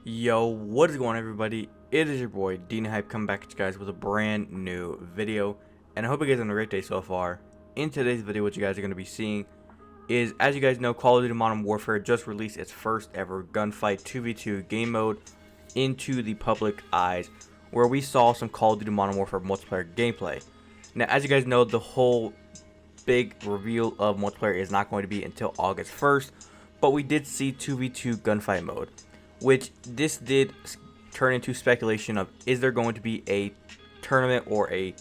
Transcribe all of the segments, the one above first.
Yo, what is going on, everybody? It is your boy Dina Hype coming back at you guys with a brand new video, and I hope you guys are having a great day so far. In today's video, what you guys are going to be seeing is, as you guys know, Call of Duty Modern Warfare just released its first ever gunfight 2v2 game mode into the public eyes, where we saw some Call of Duty Modern Warfare multiplayer gameplay. Now, as you guys know, the whole big reveal of multiplayer is not going to be until August 1st, but we did see 2v2 gunfight mode, which this did turn into speculation of, is there going to be a tournament or a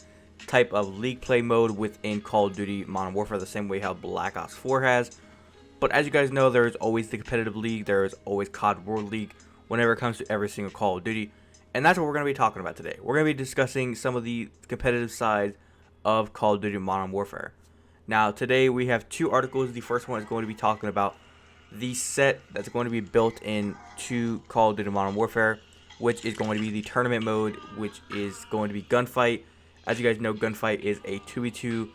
type of league play mode within Call of Duty Modern Warfare, the same way how Black Ops 4 has. But as you guys know, there is always the competitive league, there is always COD World League whenever it comes to every single Call of Duty, and that's what we're going to be talking about today. We're going to be discussing some of the competitive sides of Call of Duty Modern Warfare. Now today we have two articles. The first one is going to be talking about the set that's going to be built into Call of Duty Modern Warfare, which is going to be the tournament mode, which is going to be gunfight. As you guys know, gunfight is a 2v2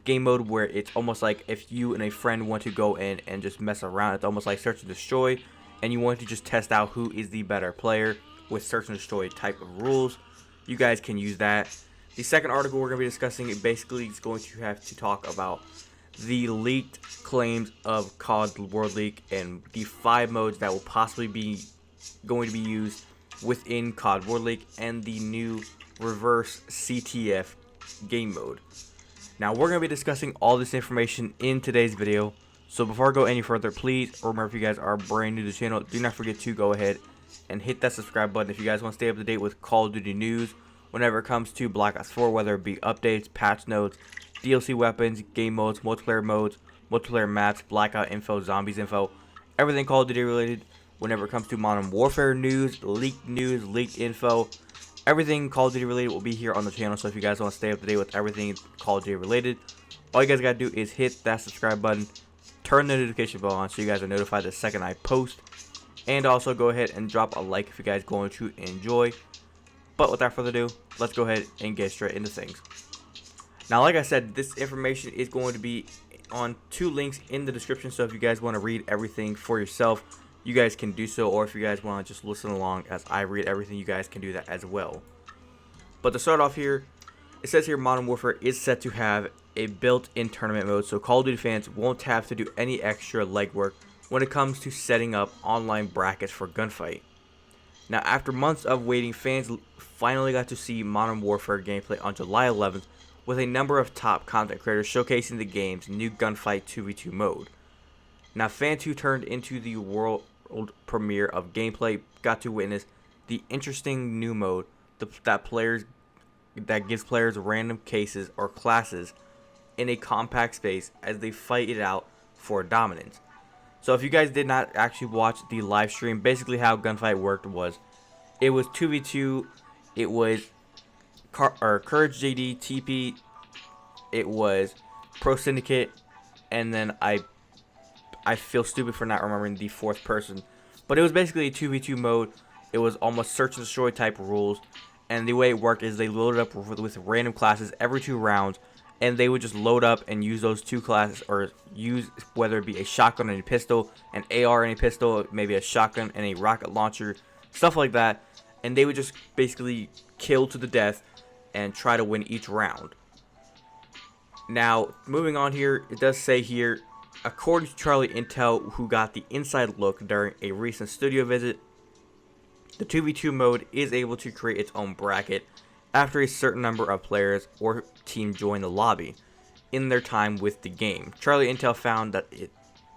game mode where it's almost like if you and a friend want to go in and just mess around. It's almost like search and destroy, and you want to just test out who is the better player with search and destroy type of rules. You guys can use that. The second article we're going to be discussing, it basically is going to have to talk about the leaked claims of COD World League and the 5 modes that will possibly be going to be used within COD World League and the new reverse CTF game mode. Now we're going to be discussing all this information in today's video. So before I go any further, please remember, if you guys are brand new to the channel, do not forget to go ahead and hit that subscribe button if you guys want to stay up to date with Call of Duty news whenever it comes to Black Ops 4, whether it be updates, patch notes, DLC weapons, game modes, multiplayer maps, blackout info, zombies info, everything Call of Duty related. Whenever it comes to Modern Warfare news, leaked info, everything Call of Duty related will be here on the channel. So if you guys want to stay up to date with everything Call of Duty related, all you guys gotta do is hit that subscribe button, turn the notification bell on so you guys are notified the second I post, and also go ahead and drop a like if you guys are going to enjoy. But without further ado, let's go ahead and get straight into things. Now, like I said, this information is going to be on 2 links in the description, so if you guys want to read everything for yourself, you guys can do so, or if you guys want to just listen along as I read everything, you guys can do that as well. But to start off here, it says here Modern Warfare is set to have a built-in tournament mode, so Call of Duty fans won't have to do any extra legwork when it comes to setting up online brackets for gunfight. Now, after months of waiting, fans finally got to see Modern Warfare gameplay on July 11th, with a number of top content creators showcasing the game's new gunfight 2v2 mode. Now, fans who turned into the world premiere of gameplay got to witness the interesting new mode that gives players random cases or classes in a compact space as they fight it out for dominance. So if you guys did not actually watch the live stream, basically how gunfight worked was, it was 2v2, it was Courage JD, TP, it was Pro Syndicate, and then I feel stupid for not remembering the 4th person. But it was basically a 2v2 mode. It was almost search and destroy type rules. And the way it worked is they loaded up with random classes every 2 rounds. And they would just load up and use those 2 classes, or use whether it be a shotgun and a pistol, an AR and a pistol, maybe a shotgun and a rocket launcher, stuff like that. And they would just basically kill to the death and try to win each round. Now, moving on here, it does say here, according to Charlie Intel, who got the inside look during a recent studio visit, the 2v2 mode is able to create its own bracket after a certain number of players or team join the lobby in their time with the game. Charlie Intel found that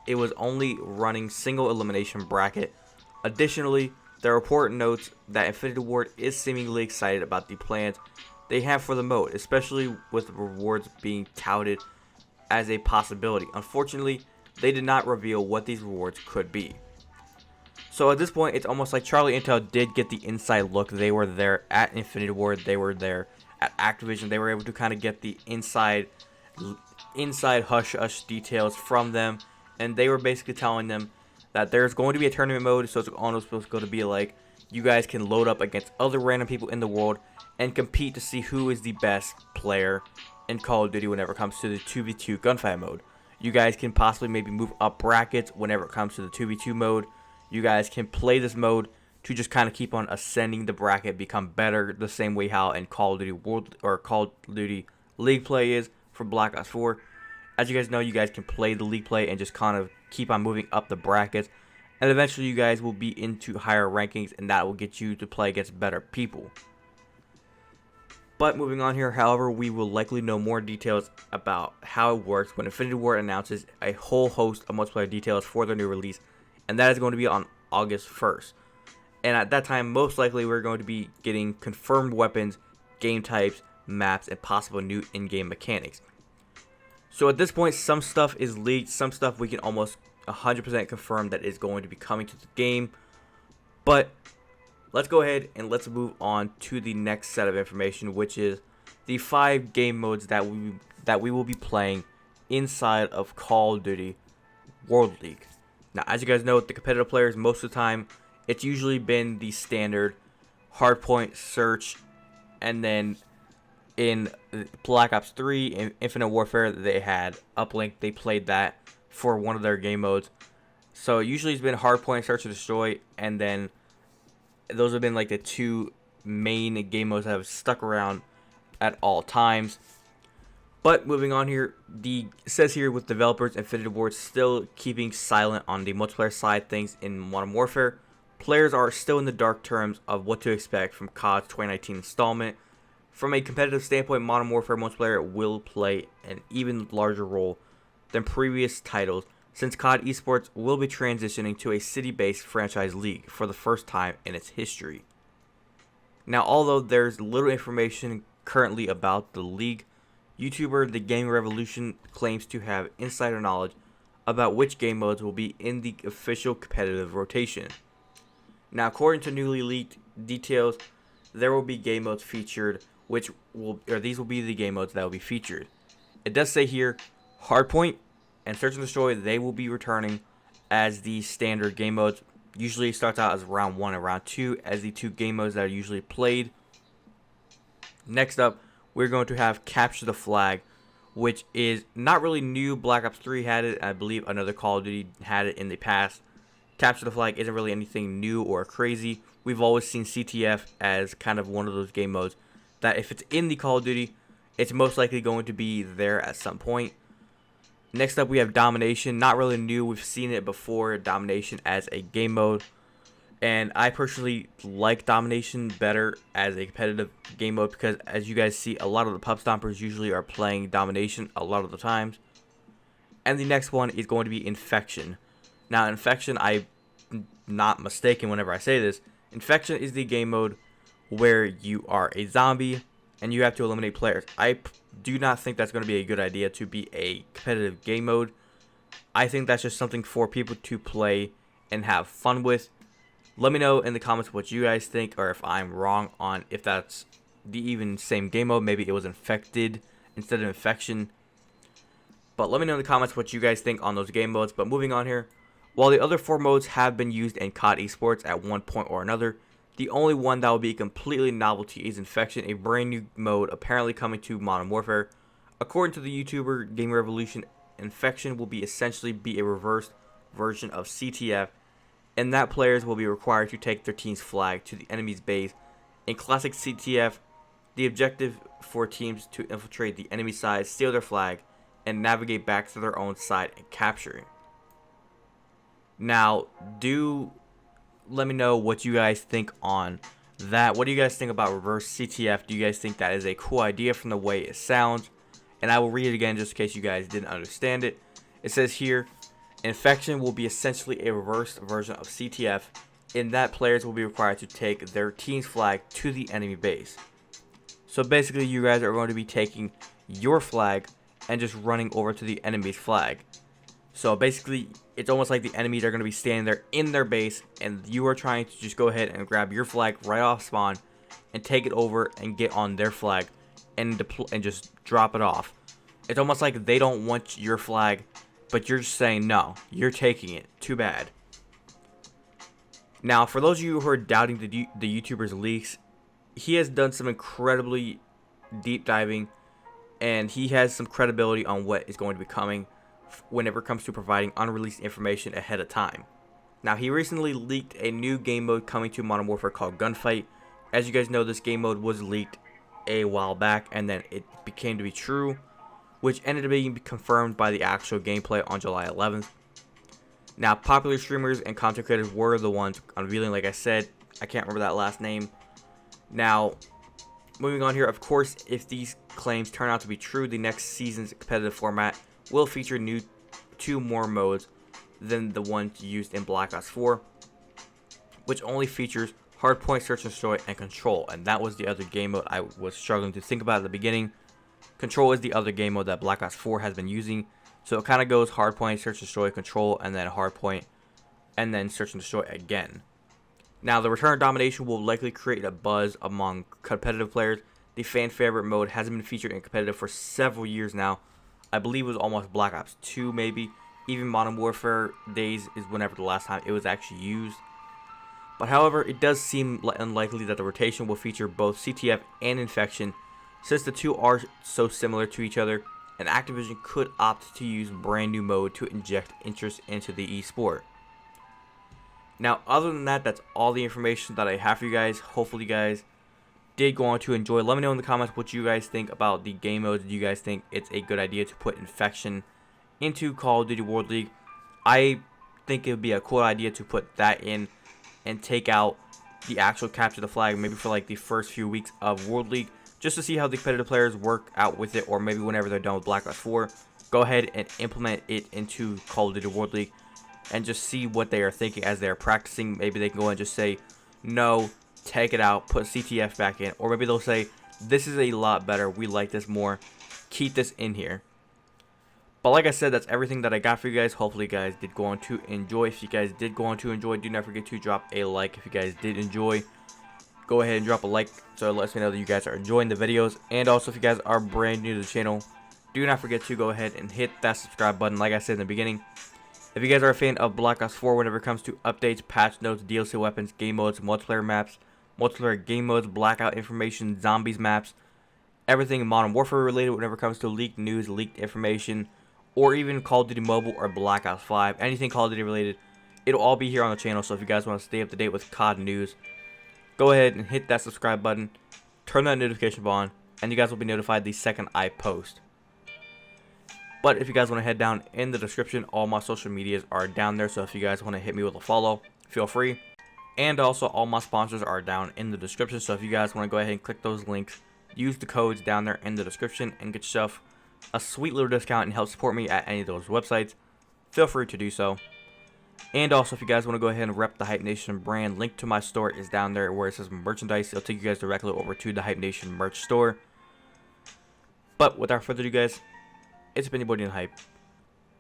it was only running single elimination bracket. Additionally, the report notes that Infinity Ward is seemingly excited about the plans they have for the mode, especially with the rewards being touted as a possibility. Unfortunately, they did not reveal what these rewards could be. So at this point, it's almost like Charlie Intel did get the inside look. They were there at Infinity Ward, they were there at Activision. They were able to kind of get the inside hush details from them, and they were basically telling them that there's going to be a tournament mode. So it's almost supposed to be like, you guys can load up against other random people in the world and compete to see who is the best player in Call of Duty whenever it comes to the 2v2 gunfight mode. You guys can possibly maybe move up brackets whenever it comes to the 2v2 mode. You guys can play this mode to just kind of keep on ascending the bracket, become better, the same way how in Call of Duty World or Call of Duty League Play is for Black Ops 4. As you guys know, you guys can play the League Play and just kind of keep on moving up the brackets, and eventually you guys will be into higher rankings, and that will get you to play against better people. But moving on here, however, we will likely know more details about how it works when Infinity Ward announces a whole host of multiplayer details for their new release, and that is going to be on August 1st. And at that time, most likely we're going to be getting confirmed weapons, game types, maps, and possible new in-game mechanics. So at this point, some stuff is leaked, some stuff we can almost 100% confirm that is going to be coming to the game. But let's go ahead and let's move on to the next set of information, which is the 5 game modes that we will be playing inside of Call of Duty World League. Now, as you guys know, the competitive players, most of the time, it's usually been the standard hardpoint, search, and then in Black Ops 3 and Infinite Warfare, they had Uplink. They played that for one of their game modes. So usually it's been hardpoint, search, and destroy, and then those have been like the 2 main game modes that have stuck around at all times. But moving on here, it says here with developers Infinity Ward still keeping silent on the multiplayer side things in Modern Warfare, players are still in the dark terms of what to expect from COD's 2019 installment. From a competitive standpoint, Modern Warfare multiplayer will play an even larger role than previous titles, since COD Esports will be transitioning to a city-based franchise league for the first time in its history. Now, although there's little information currently about the league, YouTuber The Gaming Revolution claims to have insider knowledge about which game modes will be in the official competitive rotation. Now, according to newly leaked details, there will be game modes featured, these will be the game modes that will be featured. It does say here, Hardpoint and Search and Destroy, they will be returning as the standard game modes. Usually it starts out as round 1 and round 2 as the 2 game modes that are usually played. Next up, we're going to have Capture the Flag, which is not really new. Black Ops 3 had it. I believe another Call of Duty had it in the past. Capture the Flag isn't really anything new or crazy. We've always seen CTF as kind of one of those game modes that if it's in the Call of Duty, it's most likely going to be there at some point. Next up, we have Domination. Not really new. We've seen it before, Domination as a game mode. And I personally like Domination better as a competitive game mode because, as you guys see, a lot of the pub stompers usually are playing Domination a lot of the times. And the next one is going to be Infection. Now, Infection, I'm not mistaken whenever I say this. Infection is the game mode where you are a zombie and you have to eliminate players. I do not think that's going to be a good idea to be a competitive game mode. I think that's just something for people to play and have fun with. Let me know in the comments what you guys think, or if I'm wrong on if that's the even same game mode. Maybe it was Infected instead of Infection. But let me know in the comments what you guys think on those game modes. But moving on here, while the other 4 modes have been used in COD Esports at one point or another, the only one that will be completely novelty is Infection, a brand new mode apparently coming to Modern Warfare. According to the YouTuber Gaming Revolution, Infection will essentially be a reversed version of CTF, and that players will be required to take their team's flag to the enemy's base. In classic CTF, the objective for teams to infiltrate the enemy side, steal their flag, and navigate back to their own side and capture it. Now, let me know what you guys think on that. What do you guys think about reverse CTF? Do you guys think that is a cool idea from the way it sounds? And I will read it again just in case you guys didn't understand it. It says here, Infection will be essentially a reversed version of CTF in that players will be required to take their team's flag to the enemy base. So basically you guys are going to be taking your flag and just running over to the enemy's flag. So basically it's almost like the enemies are going to be standing there in their base and you are trying to just go ahead and grab your flag right off spawn and take it over and get on their flag and just drop it off. It's almost like they don't want your flag, but you're just saying, no, you're taking it. Too bad. Now, for those of you who are doubting the YouTuber's leaks, he has done some incredibly deep diving, and he has some credibility on what is going to be coming whenever it comes to providing unreleased information ahead of time. Now, he recently leaked a new game mode coming to Modern Warfare called Gunfight. As you guys know, this game mode was leaked a while back, and then it became to be true, which ended up being confirmed by the actual gameplay on July 11th. Now, popular streamers and content creators were the ones unveiling, like I said. I can't remember that last name. Now, moving on here, of course, if these claims turn out to be true, the next season's competitive format will feature two more modes than the ones used in Black Ops 4, which only features Hardpoint, Search and Destroy, and Control. And that was the other game mode I was struggling to think about at the beginning. Control is the other game mode that Black Ops 4 has been using. So it kind of goes Hardpoint, Search and Destroy, Control, and then Hardpoint, and then Search and Destroy again. Now, the return of domination will likely create a buzz among competitive players. The fan favorite mode hasn't been featured in competitive for several years now. I believe it was almost Black Ops 2 maybe. Even Modern Warfare days is whenever the last time it was actually used. But however, it does seem unlikely that the rotation will feature both CTF and Infection, since the two are so similar to each other, and Activision could opt to use brand new mode to inject interest into the esport. Now, other than that, that's all the information that I have for you guys. Hopefully you guys did go on to enjoy. Let me know in the comments what you guys think about the game modes. Do you guys think it's a good idea to put Infection into Call of Duty World League? I think it would be a cool idea to put that in and take out the actual capture the flag maybe for like the first few weeks of World League, just to see how the competitive players work out with it, or maybe whenever they're done with Black Ops 4, go ahead and implement it into Call of Duty World League and just see what they are thinking as they're practicing. Maybe they can go and just say, no, take it out, put CTF back in, or maybe they'll say, this is a lot better, we like this more, keep this in here. But like I said, that's everything that I got for you guys. Hopefully you guys did go on to enjoy. If you guys did go on to enjoy, do not forget to drop a like. If you guys did enjoy, go ahead and drop a like so it lets me know that you guys are enjoying the videos. And also, if you guys are brand new to the channel, do not forget to go ahead and hit that subscribe button like I said in the beginning. If you guys are a fan of Black Ops 4 whenever it comes to updates, patch notes, DLC weapons, game modes, multiplayer maps, multiplayer game modes, blackout information, zombies maps, everything Modern Warfare related whenever it comes to leaked news, leaked information, or even Call of Duty Mobile or Black Ops 5, anything Call of Duty related, it'll all be here on the channel. So if you guys want to stay up to date with COD news, go ahead and hit that subscribe button, turn that notification bell on, and you guys will be notified the second I post. But if you guys want to head down in the description, all my social medias are down there. So if you guys want to hit me with a follow, feel free. And also all my sponsors are down in the description. So if you guys want to go ahead and click those links, use the codes down there in the description and get yourself a sweet little discount and help support me at any of those websites, feel free to do so. And also, if you guys want to go ahead and rep the Hype Nation brand, link to my store is down there where it says merchandise. It'll take you guys directly over to the Hype Nation merch store. But without further ado, guys, it's been your boy Hype.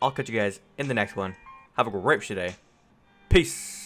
I'll catch you guys in the next one. Have a great day. Peace.